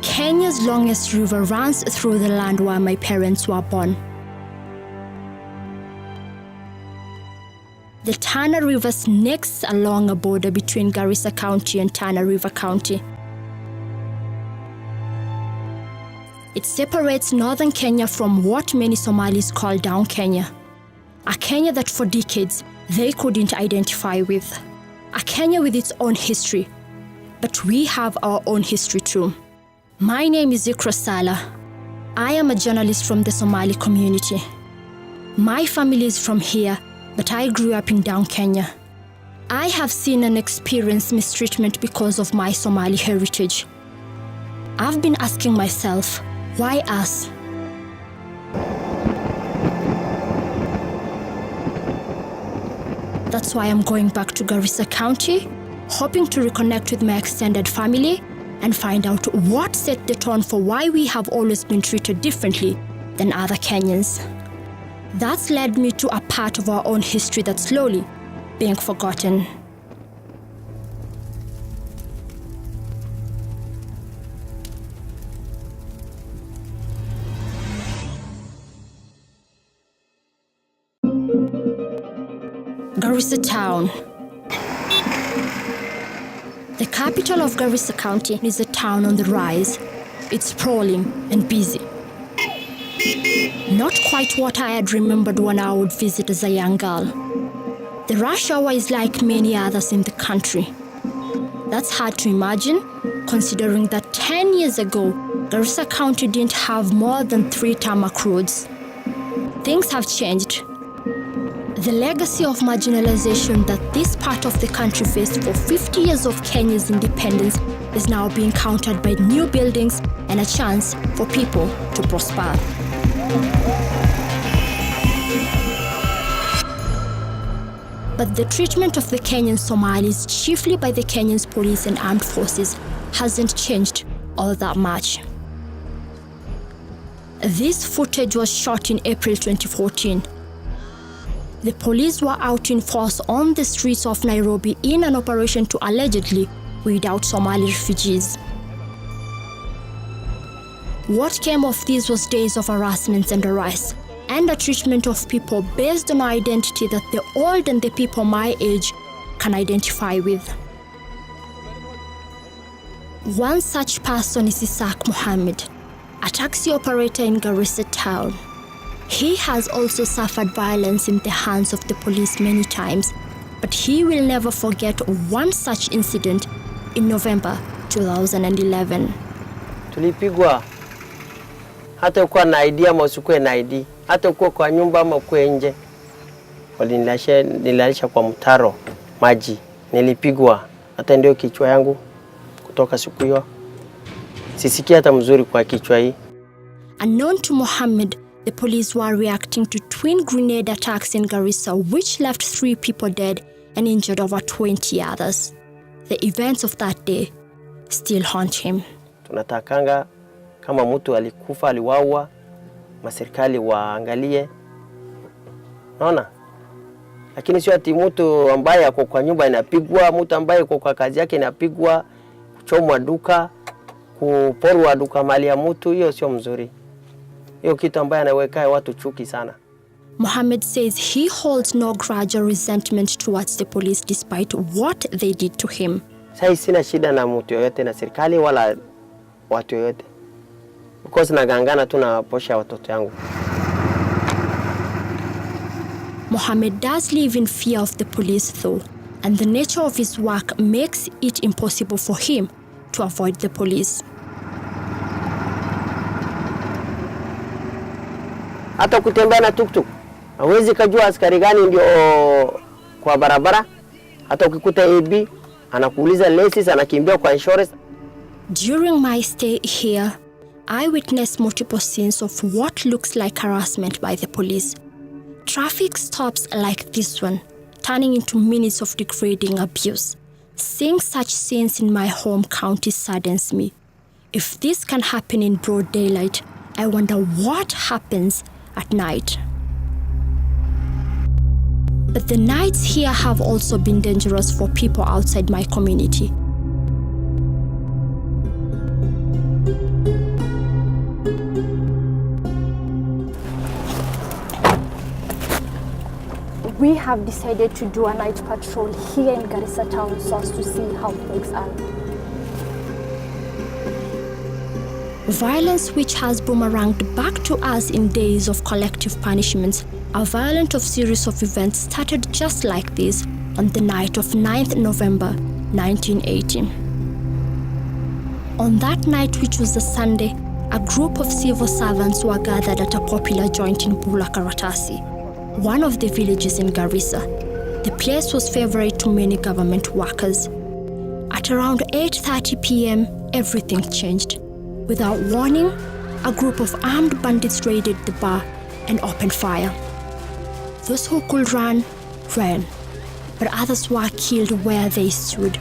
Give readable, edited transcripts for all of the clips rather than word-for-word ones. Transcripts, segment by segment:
Kenya's longest river runs through the land where my parents were born. The Tana River snakes along a border between Garissa County and Tana River County. It separates northern Kenya from what many Somalis call down Kenya. A Kenya that for decades they couldn't identify with. A Kenya with its own history. But we have our own history too. My name is Zikra Sala. I am a journalist from the Somali community. My family is from here, but I grew up in down Kenya. I have seen and experienced mistreatment because of my Somali heritage. I've been asking myself, why us? That's why I'm going back to Garissa County, hoping to reconnect with my extended family and find out what set the tone for why we have always been treated differently than other Kenyans. That's led me to a part of our own history that's slowly being forgotten. Garissa Town. The capital of Garissa County is a town on the rise. It's sprawling and busy. Not quite what I had remembered when I would visit as a young girl. The rush hour is like many others in the country. That's hard to imagine, considering that 10 years ago, Garissa County didn't have more than 3 tarmac roads. Things have changed. The legacy of marginalization that this part of the country faced for 50 years of Kenya's independence is now being countered by new buildings and a chance for people to prosper. But the treatment of the Kenyan Somalis, chiefly by the Kenyan police and armed forces, hasn't changed all that much. This footage was shot in April 2014. The police were out in force on the streets of Nairobi in an operation to allegedly weed out Somali refugees. What came of this was days of harassments and arrests, and a treatment of people based on identity that the old and the people my age can identify with. One such person is Isaac Mohammed, a taxi operator in Garissa Town. He has also suffered violence in the hands of the police many times, but he will never forget one such incident in November 2011. Tulipigwa hata ukiwa na ID ama usikuwe na ID, hata ukiwa kwa nyumba ama ukiwa nje. Walinilaisha kwa mtaro maji. Nilipigwa hata ndio kichwa yangu kutoka siku hiyo. Sisikia hata mzuri kwa kichwa hii. Unknown to Mohammed, the police were reacting to twin grenade attacks in Garissa, which left 3 people dead and injured over 20 others. The events of that day still haunt him. Tunatakanga kama mtu alikufa, aliwawa, maserikali waangalie. Naona? Lakini sio ati mtu ambaye ako kwa nyumba inapigwa, mtu ambaye ako kwa kazi yake inapigwa, kuchomwa duka, kuporwa duka mali ya mtu, hiyo sio mzuri. Hiyo kitu ambaye anaweka watu chuki sana. Mohammed says he holds no grudge or resentment towards the police despite what they did to him. Sasa sina shida na mtu yoyote na serikali wala watu yoyote. Because nagangana tu na posha watoto yangu. Mohammed does live in fear of the police though, and the nature of his work makes it impossible for him to avoid the police. Hata kutembea na tuktuk, hawezi kujua askari gani ndio kwa barabara. Hata ukikuta AB, anakuuliza license, anakimbia kwa insurance. During my stay here, I witnessed multiple scenes of what looks like harassment by the police. Traffic stops like this one, turning into minutes of degrading abuse. Seeing such scenes in my home county saddens me. If this can happen in broad daylight, I wonder what happens at night. But the nights here have also been dangerous for people outside my community. we have decided to do a night patrol here in Garissa town so as to see how things are. Violence which has boomeranged back to us in days of collective punishments, a violent series of events started just like this on the night of 9th November 1980. On that night, which was a Sunday, a group of civil servants were gathered at a popular joint in Bulla Karatasi, one of the villages in Garissa. The place was favorite to many government workers. At around 8:30 p.m., everything changed. Without warning, a group of armed bandits raided the bar and opened fire. Those who could run, ran, but others were killed where they stood.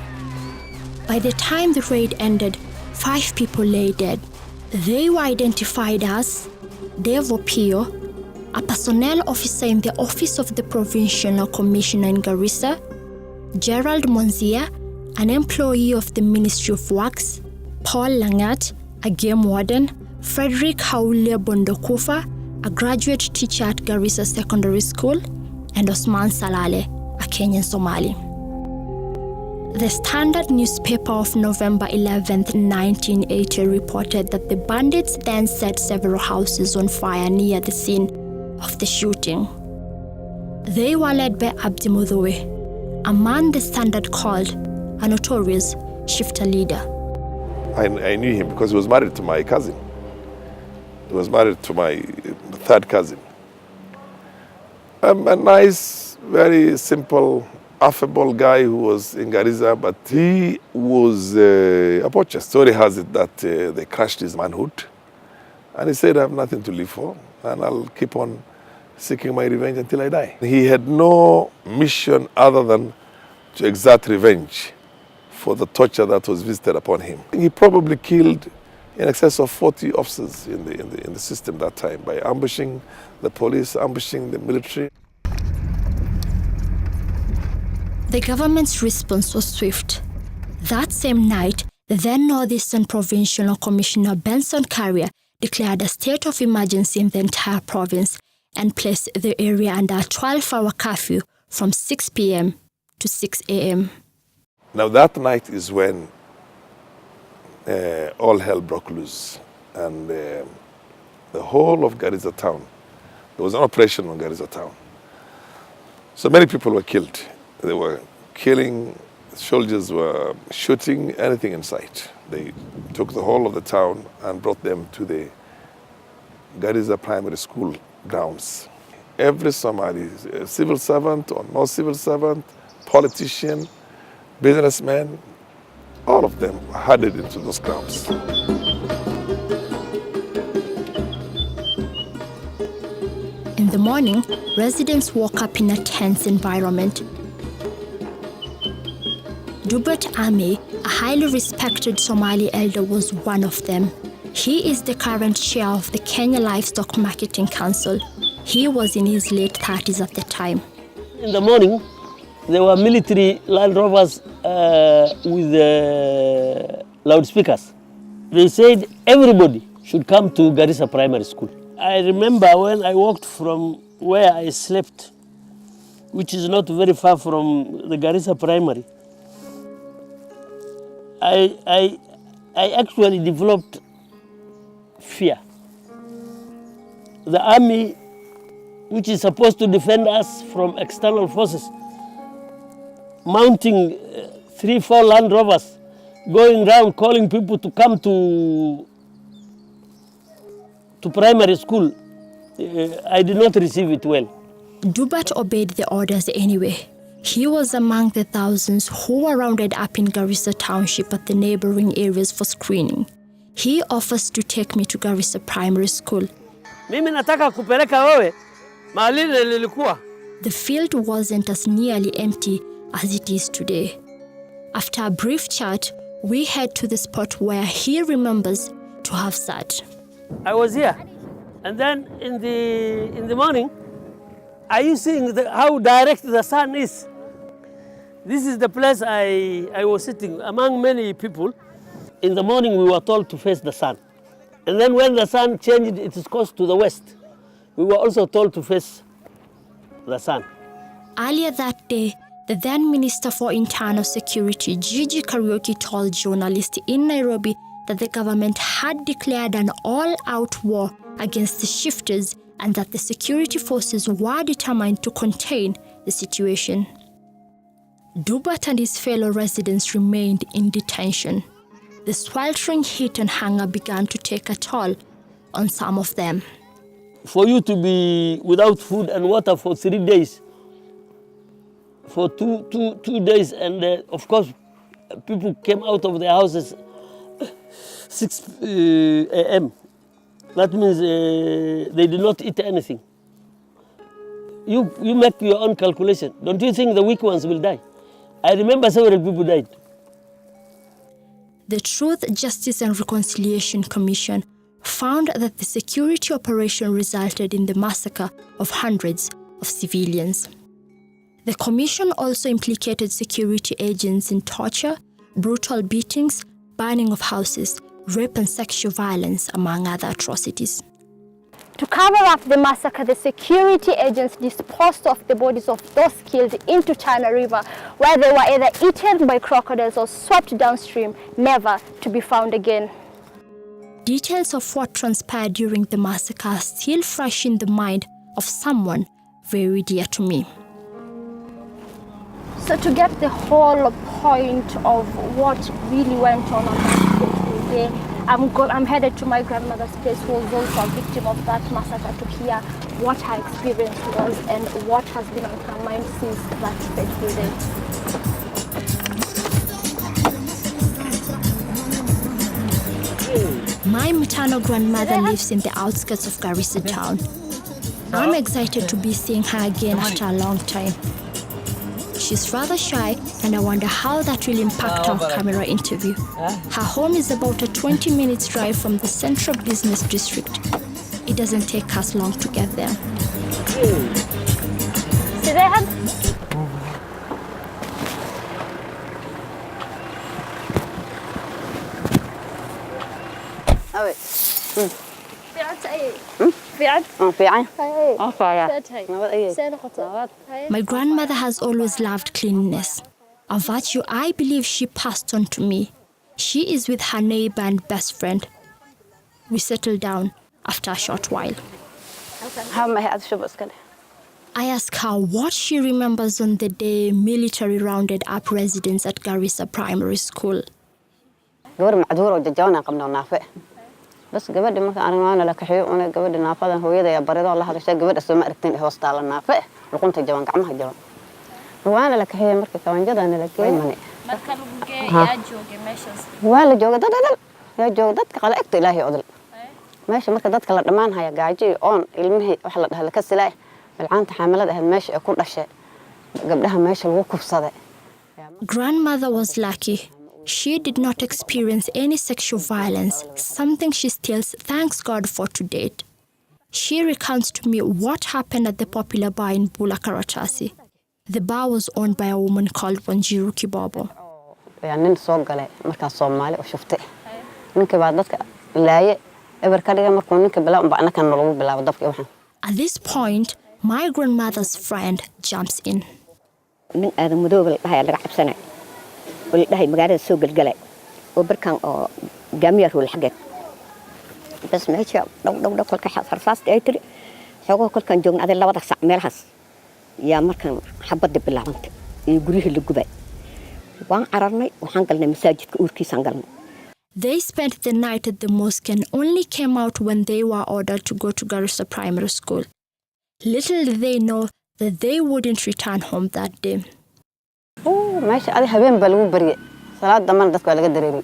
By the time the raid ended, 5 people lay dead. They were identified as Devo Pio, a personnel officer in the office of the Provincial Commissioner in Garissa, Gerald Monzia, an employee of the Ministry of Works, Paul Langat, a game warden, Frederick Haule Bondokufa, a graduate teacher at Garissa Secondary School, and Osman Salale, a Kenyan Somali. The Standard newspaper of November 11, 1980 reported that the bandits then set several houses on fire near the scene of the shooting. They were led by Abdi Mudhowe, a man the Standard called a notorious shifter leader. I knew him because he was married to my cousin. He was married to my third cousin. A nice, very simple, affable guy who was in Garissa, but he was a poacher. Story has it that they crushed his manhood. And he said, I have nothing to live for, and I'll keep on seeking my revenge until I die. He had no mission other than to exact revenge for the torture that was visited upon him. He probably killed in excess of 40 officers in the system that time by ambushing the police, ambushing the military. The government's response was swift. That same night, the then Northeastern Provincial Commissioner Benson Carrier declared a state of emergency in the entire province and placed the area under a 12-hour curfew from 6 p.m. to 6 a.m. Now that night is when all hell broke loose, and the whole of Garissa town, there was an operation on Garissa town. So many people were killed. They were killing, soldiers were shooting anything in sight. They took the whole of the town and brought them to the Garissa primary school grounds. Every Somali, civil servant or no civil servant, politician, businessmen, all of them headed into those grounds. In the morning, residents woke up in a tense environment. Dubert Ame, a highly respected Somali elder, was one of them. He is the current chair of the Kenya Livestock Marketing Council. He was in his late 30s at the time. In the morning, there were military Land Rovers with loudspeakers. They said everybody should come to Garissa Primary School. I remember when I walked from where I slept, which is not very far from the Garissa Primary, I actually developed fear. The army, which is supposed to defend us from external forces, mounting 3-4 Land Rovers, going around calling people to come to primary school, I did not receive it well. Dubert obeyed the orders anyway. He was among the thousands who were rounded up in Garissa Township at the neighboring areas for screening. He offers to take me to Garissa Primary School. Mimi nataka kupeleka wewe mahali nilikuwa. The field wasn't as nearly empty as it is today. After a brief chat, we head to the spot where he remembers to have sat. I was here, and then in the morning, are you seeing how direct the sun is? This is the place I was sitting among many people. In the morning, we were told to face the sun. And then when the sun changed its course to the west, we were also told to face the sun. Earlier that day, the then Minister for Internal Security, Gigi Kariuki, told journalists in Nairobi that the government had declared an all-out war against the shifters and that the security forces were determined to contain the situation. Dubat and his fellow residents remained in detention. The sweltering heat and hunger began to take a toll on some of them. For you to be without food and water for 3 days, for two days, and of course, people came out of their houses 6 a.m. That means they did not eat anything. You make your own calculation. Don't you think the weak ones will die? I remember several people died. The Truth, Justice and Reconciliation Commission found that the security operation resulted in the massacre of hundreds of civilians. The commission also implicated security agents in torture, brutal beatings, burning of houses, rape and sexual violence, among other atrocities. To cover up the massacre, the security agents disposed of the bodies of those killed into Tana River, where they were either eaten by crocodiles or swept downstream, never to be found again. Details of what transpired during the massacre are still fresh in the mind of someone very dear to me. So to get the whole point of what really went on that day, I'm headed to my grandmother's place, who was also a victim of that massacre, to hear what her experience was and what has been on her mind since that fateful day. My maternal grandmother lives in the outskirts of Garissa town. I'm excited to be seeing her again after a long time. She's rather shy, and I wonder how that will impact our camera interview. Her home is about a 20-minute drive from the central business district. It doesn't take us long to get there. See there? My grandmother has always loved cleanliness, a virtue I believe she passed on to me. She is with her neighbor and best friend. We settled down after a short while. I ask her what she remembers on the day military rounded up residents at Garissa Primary School. بس قبل ما أنا لا كحيو أنا قبل نافذة هوية يا بريد الله هذا الشيء قبل أسمع ركتين هوست على النافذة لقمت الجوان كعمها الجوان وأنا لا كحيو مركز كمان جدا أنا لكي مني ما كانوا بقى يا جوجي ماشي ولا جوجي ده يا جوجي ده قال أكتر إلهي أدل ماشي مركز ده كلا دمان هيا قاعدي أون المهي وحلا هلا كسلاي العانت حاملة ده ماشي أكون أشياء قبلها ماشي الوقوف صدق. Grandmother was lucky. She did not experience any sexual violence, something she still thanks God for to date. She recounts to me what happened at the popular bar in Bulla Karatasi. The bar was owned by a woman called Wanjiru Kibobo. يعني نسوق عليه مركز صومالي وشفته منك بعد ذلك لا يبر كذا مركون منك بلا بعنا كان نلوم بلا وضبط يوم. At this point, my grandmother's friend jumps in. من هذا مدوب هاي اللي قاعد سنة. والله مقعد السوق الجلاء وبركان جميع هو الحاجات بس ما هيش دو كل كحة فرصاص تأتري حقوق كل كان جون هذا اللي وضع سعمل حس يا مركان حبض باللعنت يجريه اللي جبال وان عررنا وحنقلنا مساجد كوركي سانقلنا. They spent the night at the mosque and only came out when they were ordered to go to Garissa Primary School. Little did they know that they wouldn't return home that day. ماشي هذه هبين بلو بري صلاة دمان دتك ولا قدريني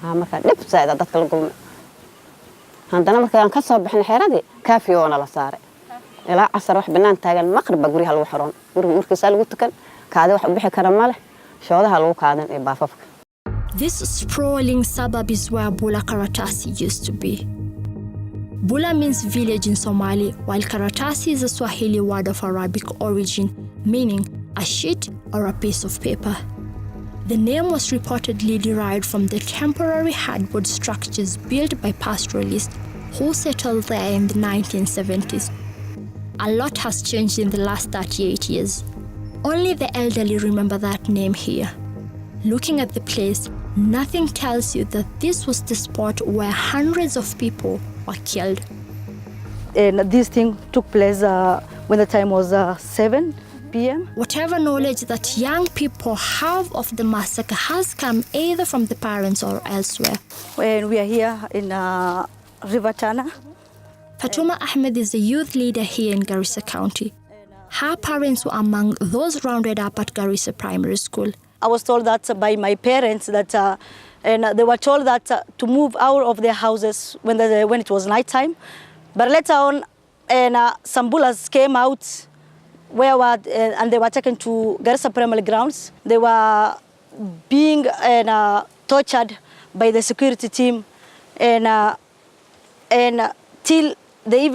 ما كان نفس ساعة دتك لقوم عندنا مركان كسب بحنا حيرادي كافي وانا لا صار إلى عصر واحد بنان تاجل المغرب بقولي هالوحرون ورك سال قلت كذا واحد بحي كرماله شو هذا هالو كذا يبافك. This sprawling suburb is where Bulla Karatasi used to be. Bulla means village in Somali, while Karatasi is a Swahili word of Arabic origin, meaning a sheet or a piece of paper. The name was reportedly derived from the temporary hardwood structures built by pastoralists who settled there in the 1970s. A lot has changed in the last 38 years. Only the elderly remember that name here. Looking at the place, nothing tells you that this was the spot where hundreds of people were killed. And this thing took place when the time was 7 p.m. Whatever knowledge that young people have of the massacre has come either from the parents or elsewhere. When we are here in River Tana. Fatuma Ahmed is a youth leader here in Garissa County. Her parents were among those rounded up at Garissa Primary School. I was told that by my parents that, and they were told that to move out of their houses when it was night time. But later on, and some bullas came out and they were taken to Garissa Primary grounds. They were being tortured by the security team, and till they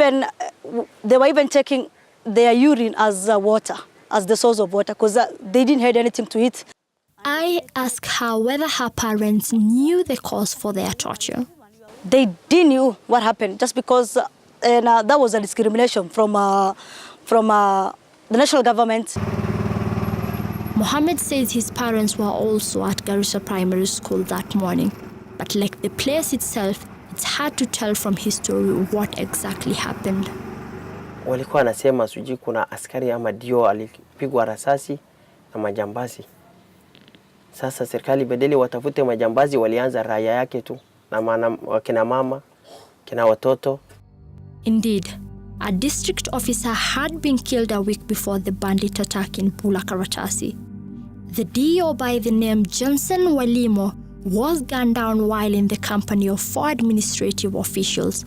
were even taking their urine as water, as the source of water, because they didn't have anything to eat. I asked her whether her parents knew the cause for their torture. They didn't know what happened, just because that was a discrimination from the national government. Mohammed says his parents were also at Garissa Primary School that morning. But like the place itself, it's hard to tell from his story what exactly happened. Walikuwa nasema sijui kuna askari ama dio alipigwa rasasi na majambazi. Sasa serikali badala watafute majambazi walianza raia yake tu na wakina mama, kina watoto. Indeed, a district officer had been killed a week before the bandit attack in Bulla Karatasi. The DO by the name Johnson Walimo was gunned down while in the company of 4 administrative officials.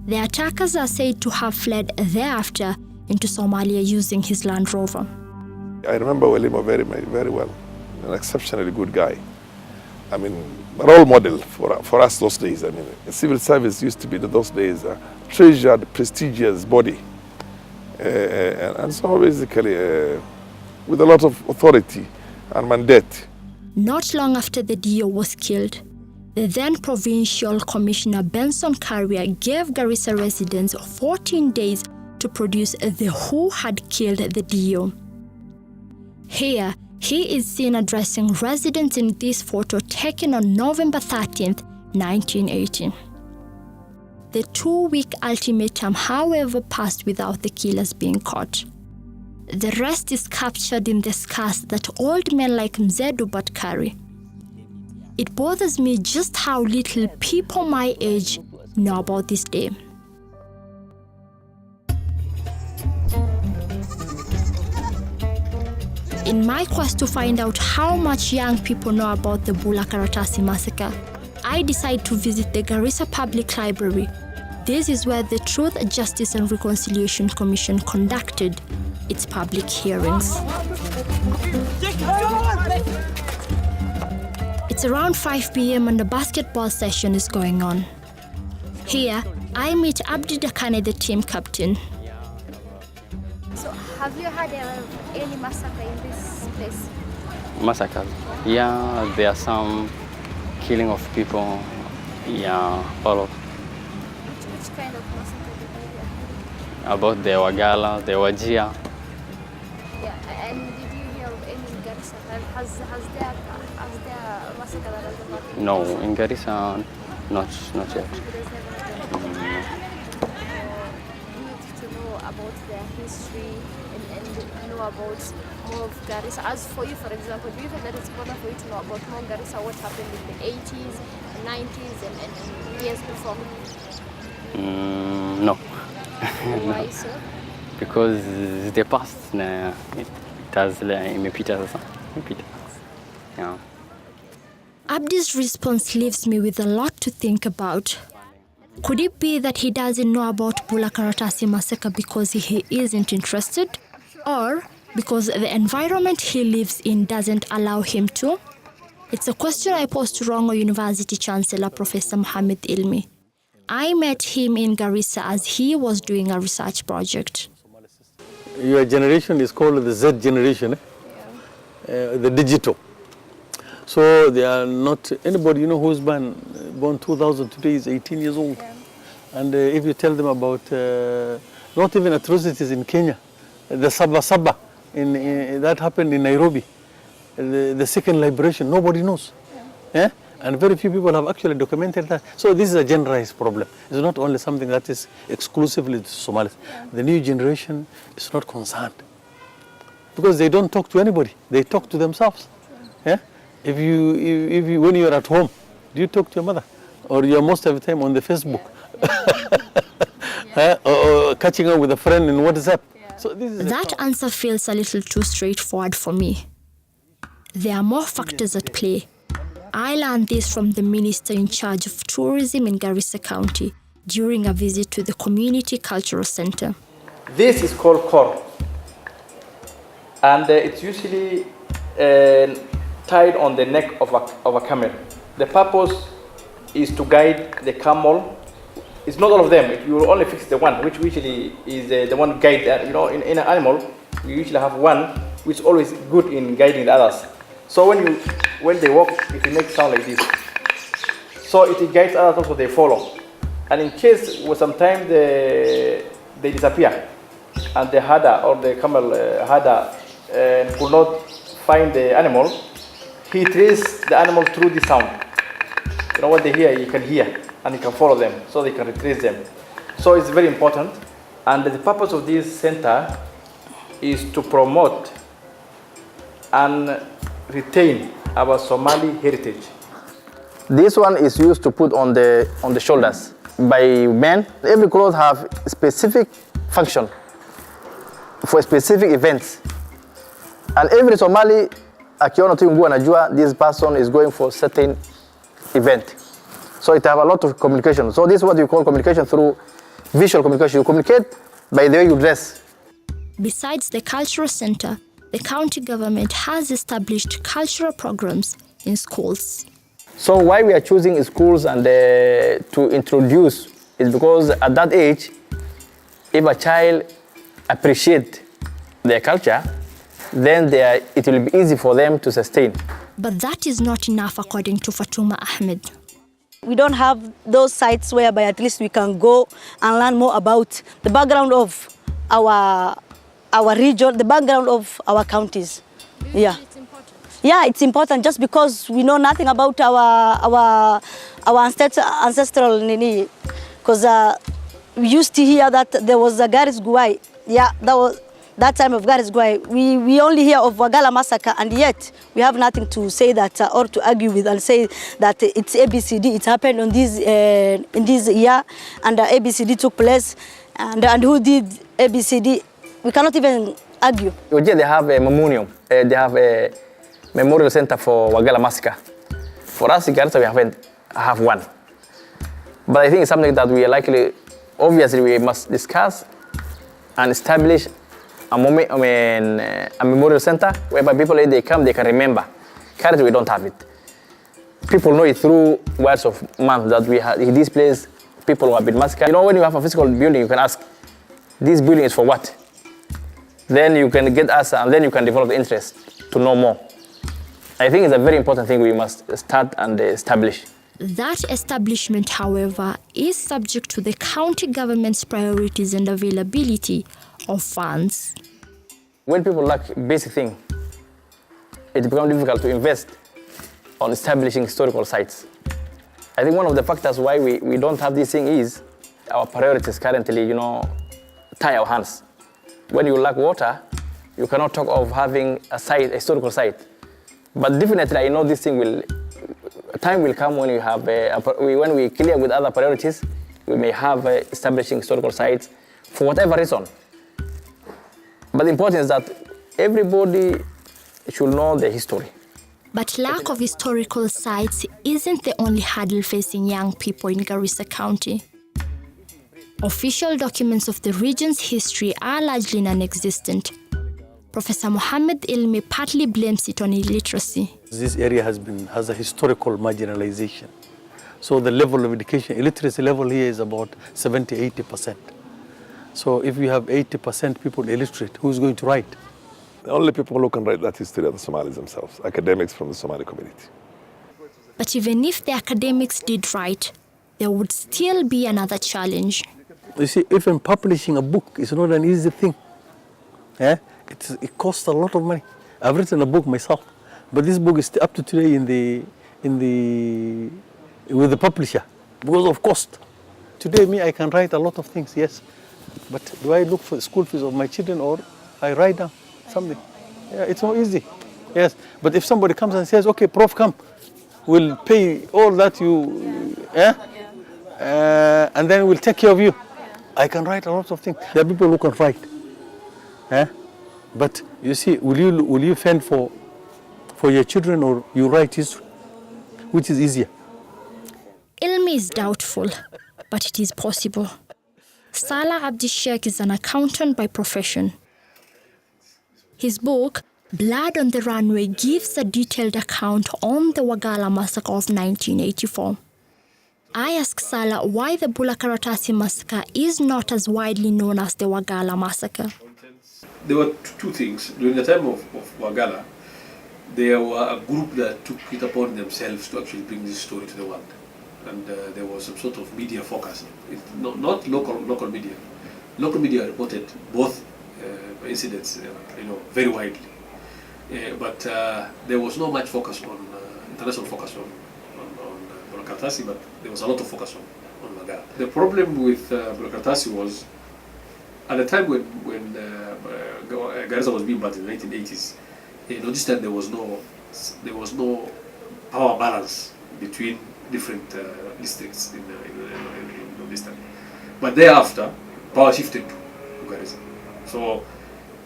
The attackers are said to have fled thereafter into Somalia using his Land Rover. I remember Walimo very well, an exceptionally good guy. I mean, a role model for us those days. I mean, civil service used to be those days a treasured, prestigious body. And so basically, with a lot of authority and mandate. Not long after the DO was killed, the then Provincial Commissioner Benson Carrier gave Garissa residents 14 days to produce who had killed the DO. Here, he is seen addressing residents in this photo taken on November 13th, 1918. The 2-week ultimatum, however, passed without the killers being caught. The rest is captured in the scars that old men like Mzee Dubat carry. It bothers me just how little people my age know about this day. In my quest to find out how much young people know about the Bulla Karatasi massacre, I decide to visit the Garissa Public Library. This is where the Truth, Justice and Reconciliation Commission conducted its public hearings. It's around 5 p.m. and a basketball session is going on. Here, I meet Abdi Dakane, the team captain. So, have you had any massacre in this place? Massacres? Yeah, there are some killing of people. Yeah, all of. Which kind of massacre did you hear? About the Wagala, the Wajia. Yeah, and did you hear of any in Garissa? Has there massacre that has happened? No, in Garissa, not yet. To know about their history and know about more of Garissa. As for you, for example, do you think that it's important for you to know about more Garissa, what happened in the 80s, 90s, and years before? No. Why so? Because the past, it has imepita. Yeah. Abdi's response leaves me with a lot to think about. Could it be that he doesn't know about Bulla Karatasi massacre because he isn't interested? Or because the environment he lives in doesn't allow him to? It's a question I posed to Rongo University Chancellor Professor Mohammed Ilmi. I met him in Garissa as he was doing a research project. Your generation is called the Z generation, the digital. So they are not, anybody who's born 2000 today is 18 years old. Yeah. And if you tell them about not even atrocities in Kenya, the Saba, that happened in Nairobi, the second liberation, nobody knows. Yeah. And very few people have actually documented that. So this is a generalized problem. It's not only something that is exclusively to Somalis. The new generation is not concerned because they don't talk to anybody. They talk to themselves. Yeah. If you when you're at home, do you talk to your mother, or you're most of the time on the Facebook, or catching up with a friend in WhatsApp? So this is that answer feels a little too straightforward for me. There are more factors at play. I learned this from the minister in charge of tourism in Garissa County during a visit to the Community Cultural Center. This is called cord, and it's usually tied on the neck of a camel. The purpose is to guide the camel. It's not all of them. You will only fix the one, which usually is the one guide. In an animal, you usually have one which is always good in guiding the others. So when they walk, it will make sound like this. So it guides others also, they follow. And in case sometimes they disappear, and the herder or the camel herder could not find the animal, he traces the animal through the sound. What they hear, you can hear, and you can follow them, so they can retrace them. So it's very important. And the purpose of this center is to promote and retain our Somali heritage. This one is used to put on the shoulders by men. Every cloth have specific function for specific events. And every Somali, akiona tu nguo anajua this person is going for certain event. So it have a lot of communication. So this is what you call communication through visual communication. You communicate by the way you dress. Besides the cultural center, the county government has established cultural programs in schools. So why we are choosing schools and to introduce is because at that age, if a child appreciates their culture, then it will be easy for them to sustain. But that is not enough according to Fatuma Ahmed. We don't have those sites whereby at least we can go and learn more about the background of our region, the background of our counties. Yeah. It's important. Yeah, it's important just because we know nothing about our ancestral nini. Because we used to hear that there was a Garis Guai. Yeah, that time of Garis Guai. We only hear of Wagala Massacre, and yet we have nothing to say that or to argue with and say that it's ABCD. It happened on this in this year, and ABCD took place, and who did ABCD? We cannot even argue. They have a memorial. They have a memorial center for Wagala Massacre. For us in Garissa, we have one. But I think it's something that we are likely, obviously, we must discuss and establish a memorial center whereby people, if they come, they can remember. Currently, we don't have it. People know it through words of mouth that we have in this place. People who have been massacred. When you have a physical building, you can ask, this building is for what? Then you can get us, and then you can develop the interest to know more. I think it's a very important thing we must start and establish. That establishment, however, is subject to the county government's priorities and availability of funds. When people lack basic things, it becomes difficult to invest on establishing historical sites. I think one of the factors why we don't have this thing is our priorities currently, tie our hands. When you lack water, you cannot talk of having a historical site. But definitely, I know this thing time will come when you have, when we clear with other priorities, we may have establishing historical sites for whatever reason. But the important is that everybody should know the history. But lack of historical sites isn't the only hurdle facing young people in Garissa County. Official documents of the region's history are largely non-existent. Professor Mohammed Ilmi partly blames it on illiteracy. This area has a historical marginalization. So the level of education, illiteracy level here is about 70–80%. So if you have 80% people illiterate, who's going to write? The only people who can write that history are the Somalis themselves, academics from the Somali community. But even if the academics did write, there would still be another challenge. You see, even publishing a book is not an easy thing. It costs a lot of money. I've written a book myself, but this book is up to today with the publisher because of cost. Today, me, I can write a lot of things, yes, but do I look for the school fees of my children or I write down something? Yeah, it's not easy. Yes, but if somebody comes and says, okay, Prof, come, we'll pay all that and then we'll take care of you. I can write a lot of things. There are people who can write. But you see, will you fend for your children or you write history? Which is easier? Ilmi is doubtful, but it is possible. Salah Abdishek is an accountant by profession. His book, Blood on the Runway, gives a detailed account on the Wagala massacre of 1984. I ask Salah why the Bulla Karatasi massacre is not as widely known as the Wagala massacre. There were two things. During the time of Wagala, there were a group that took it upon themselves to actually bring this story to the world. And there was some sort of media focus. It's not local media. Local media reported both incidents, very widely. But there was not much focus on, international focus on Bulla Karatasi, but there was a lot of focus on Wagala. The problem with Bulla Karatasi was, at the time when Garissa was being banned in the 1980s, this time there was no power balance between different districts in this time. But thereafter, power shifted to Garissa. So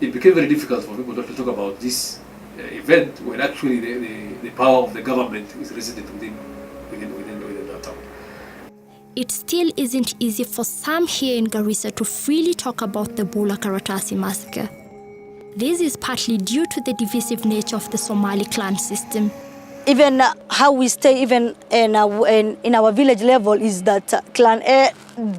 it became very difficult for people to talk about this event when actually the power of the government is resident within that town. It still isn't easy for some here in Garissa to freely talk about the Bulla Karatasi massacre. This is partly due to the divisive nature of the Somali clan system. Even how we stay, even in our village level, is that Clan A,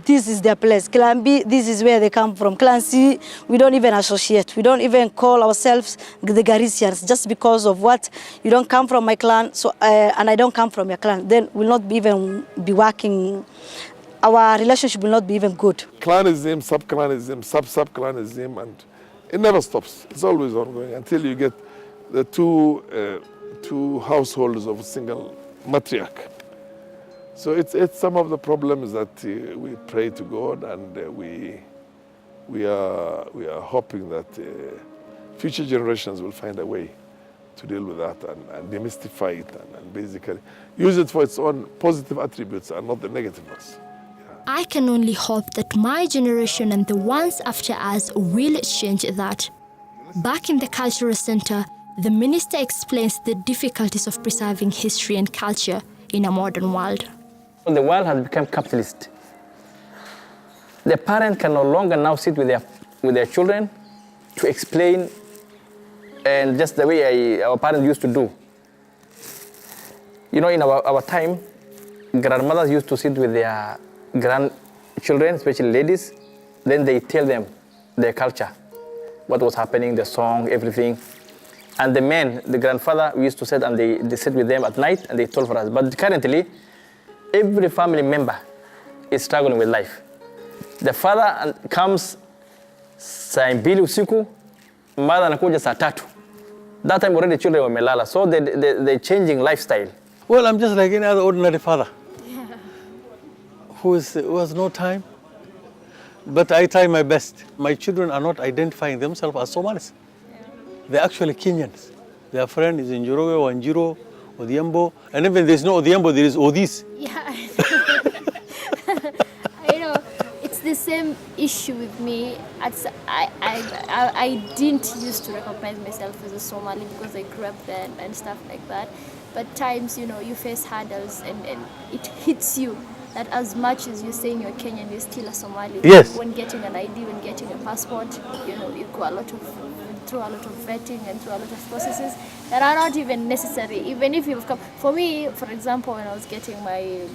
this is their place. Clan B, this is where they come from. Clan C, we don't even associate. We don't even call ourselves the Garissians just because of what? You don't come from my clan, so and I don't come from your clan. Then we'll not even be working. Our relationship will not be even good. Clanism, sub-clanism, sub-clanism, and it never stops. It's always ongoing until you get the two households of a single matriarch. So it's some of the problems that we pray to God, and we are hoping that future generations will find a way to deal with that and demystify it and basically use it for its own positive attributes and not the negative ones. I can only hope that my generation and the ones after us will change that. Back in the cultural center, the minister explains the difficulties of preserving history and culture in a modern world. The world has become capitalist. The parent can no longer now sit with their children to explain, and just the way our parents used to do. In our time, grandmothers used to sit with their grandchildren, especially ladies, then they tell them their culture, what was happening, the song, everything. And the men, the grandfather, we used to sit and they sit with them at night and they told for us. But currently, every family member is struggling with life. The father comes saa mbili usiku, mother anakuja saa tatu. That time already children were melala, so they're changing lifestyle. Well, I'm just like any other ordinary father who has no time, but I try my best. My children are not identifying themselves as Somalis. They're actually Kenyans. Their friend is in Njoroge, Wanjiro, Odhiambo, and even there's no Odhiambo, there is Odis. Yeah, I know. It's the same issue with me. I didn't used to recognize myself as a Somali because I grew up there and stuff like that. But times, you face hurdles and it hits you that as much as you're saying you're Kenyan, you're still a Somali. Yes. When getting an ID, when getting a passport, you go through a lot of vetting and through a lot of processes that are not even necessary. Even if you've come, for me, for example, when I was getting my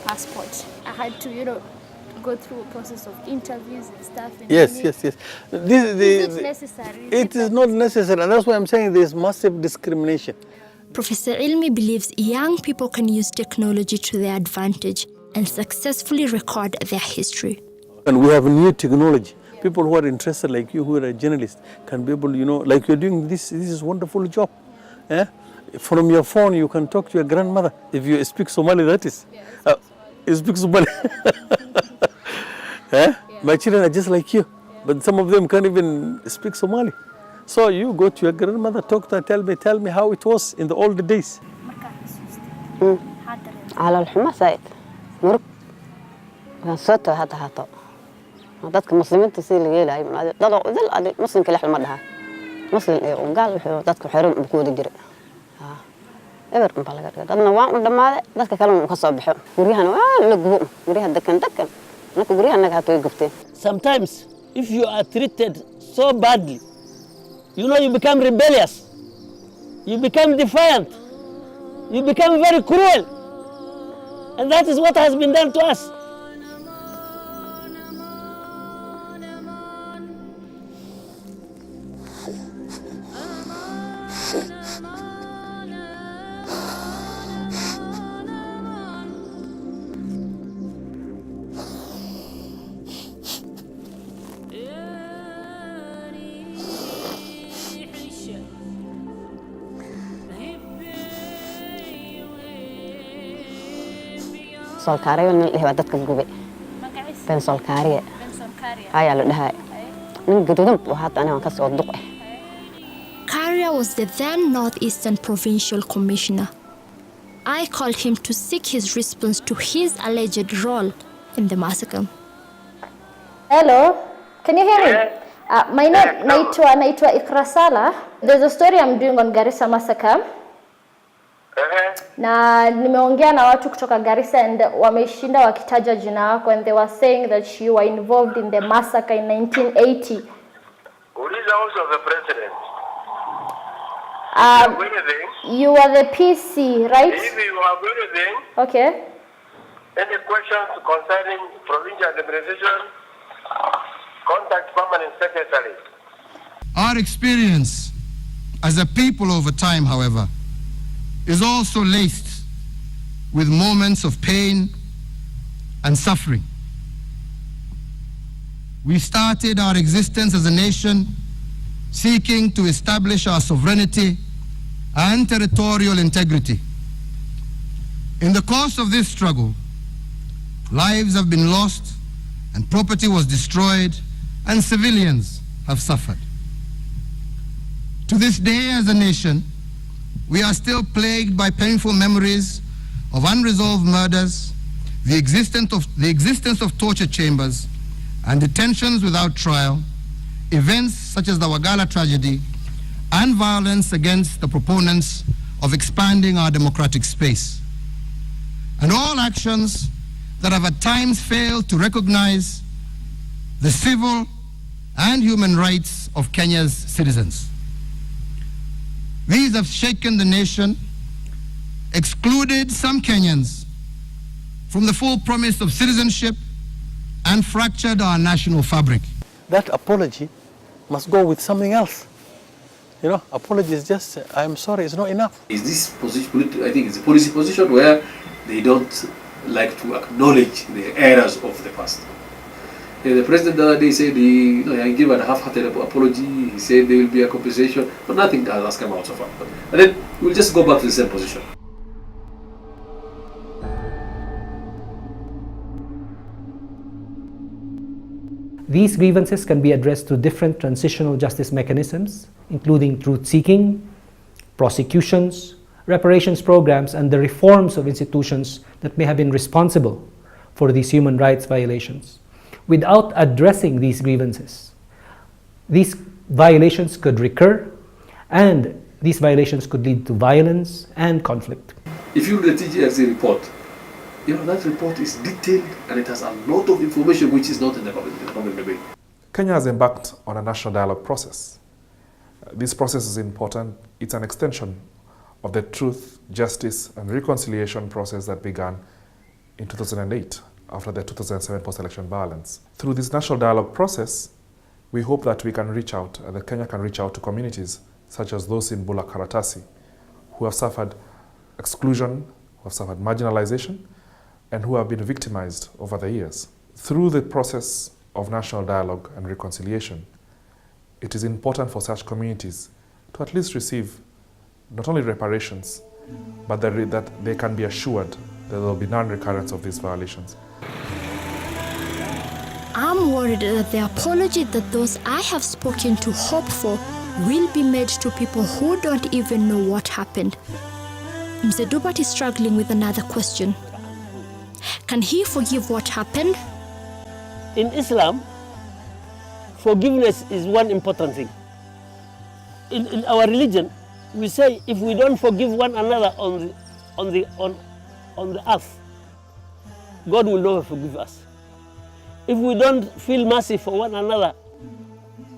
passport, I had to, go through a process of interviews and stuff. And Yes. Is it necessary? It is not necessary, and that's why I'm saying there's massive discrimination. Professor Ilmi believes young people can use technology to their advantage and successfully record their history. And we have new technology. People who are interested like you, who are a journalist, can be able, like you're doing this is a wonderful job. From your phone, you can talk to your grandmother. If you speak Somali, that is. You speak Somali. My children are just like you, but some of them can't even speak Somali. So you go to your grandmother, talk to her, tell me how it was in the old days. على الحمى سايد مرق كان صوته هاتو dadka muslimiinta si laga yeelay dad muslimka la xilmadaha muslim ee gaal wuxuu dadku xiran u ku wada jiray eber ma laga dhigay dadna waan u dhamaaday dadka kale uu ka soo baxo guryahan waa la gubo guryaha dekan marka guryahan naga haato ay gubteen. Sometimes if you are treated so badly, you become rebellious, you become defiant, you become very cruel, and that is what has been done to us. solkaariyo nin leh dadka gubay ben solkaariyo ayaa la dhahay nin gaduudan oo hadda aniga ka soo duqay. Karia was the then Northeastern Provincial Commissioner. I called him to seek his response to his alleged role in the massacre. Hello, can you hear me? My name naitwa Ikrasala. There's a story I'm doing on Garissa massacre. Na nimeongea na watu kutoka Garissa and wameshinda wakitaja jina yako and they were saying that you were involved in the massacre in 1980. Uliza also the president. You are the PC, right? If you have anything, okay. Any questions concerning provincial administration, contact permanent secretary. Our experience as a people over time, however, is also laced with moments of pain and suffering. We started our existence as a nation seeking to establish our sovereignty and territorial integrity. In the course of this struggle, lives have been lost and property was destroyed and civilians have suffered. To this day as a nation, we are still plagued by painful memories of unresolved murders, the existence of torture chambers and detentions without trial, events such as the Wagala tragedy, and violence against the proponents of expanding our democratic space. And all actions that have at times failed to recognize the civil and human rights of Kenya's citizens. These have shaken the nation, excluded some Kenyans from the full promise of citizenship, and fractured our national fabric. That apology must go with something else. Apology is just, I'm sorry, it's not enough. Is this position, I think it's a policy position where they don't like to acknowledge the errors of the past. The president the other day said he gave a half-hearted apology. He said there will be a compensation, but nothing has come out so far. And then we'll just go back to the same position. These grievances can be addressed through different transitional justice mechanisms, including truth-seeking, prosecutions, reparations programs, and the reforms of institutions that may have been responsible for these human rights violations. Without addressing these grievances, these violations could recur, and these violations could lead to violence and conflict. If you read the TGFC report, that report is detailed and it has a lot of information which is not in the public debate. Kenya has embarked on a national dialogue process. This process is important. It's an extension of the truth, justice, and reconciliation process that began in 2008 after the 2007 post-election violence. Through this national dialogue process, we hope that we can reach out, that Kenya can reach out to communities such as those in Bulla Karatasi who have suffered exclusion, who have suffered marginalization, and who have been victimized over the years. Through the process of national dialogue and reconciliation, it is important for such communities to at least receive not only reparations, but that they can be assured that there will be non-recurrence of these violations. I'm worried that the apology that those I have spoken to hope for will be made to people who don't even know what happened. Mzee Dubat is struggling with another question. Can he forgive what happened? In Islam, forgiveness is one important thing. In our religion, we say if we don't forgive one another on the earth, God will never forgive us. If we don't feel mercy for one another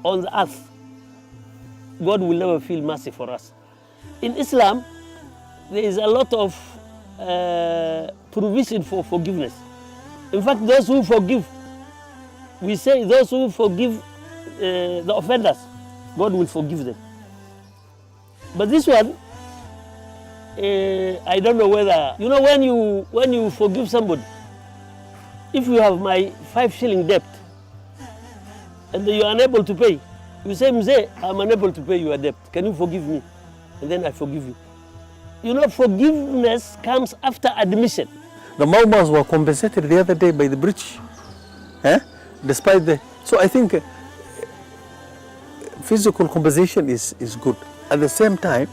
on the earth, God will never feel mercy for us. In Islam, there is a lot of provision for forgiveness. In fact, those who forgive, we say those who forgive the offenders, God will forgive them. But this one, I don't know whether, you know, when you forgive somebody, if you have my 5 shilling debt and you are unable to pay, you say, Mzee, I'm unable to pay your debt. Can you forgive me? And then I forgive you. You know, forgiveness comes after admission. The Mau Maus were compensated the other day by the British, despite the... So I think physical compensation is good. At the same time,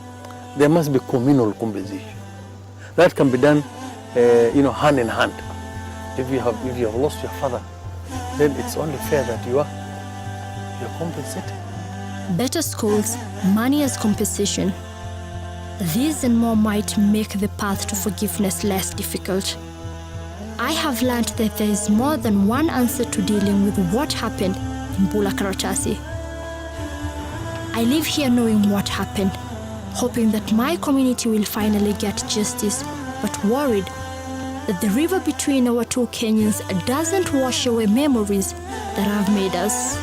there must be communal compensation. That can be done, hand in hand. If you have lost your father, then it's only fair that you're compensated. Better schools, money as compensation. These and more might make the path to forgiveness less difficult. I have learned that there is more than one answer to dealing with what happened in Bulla Karatasi. I live here knowing what happened, hoping that my community will finally get justice, but worried that the river between our two Kenyans doesn't wash away memories that have made us.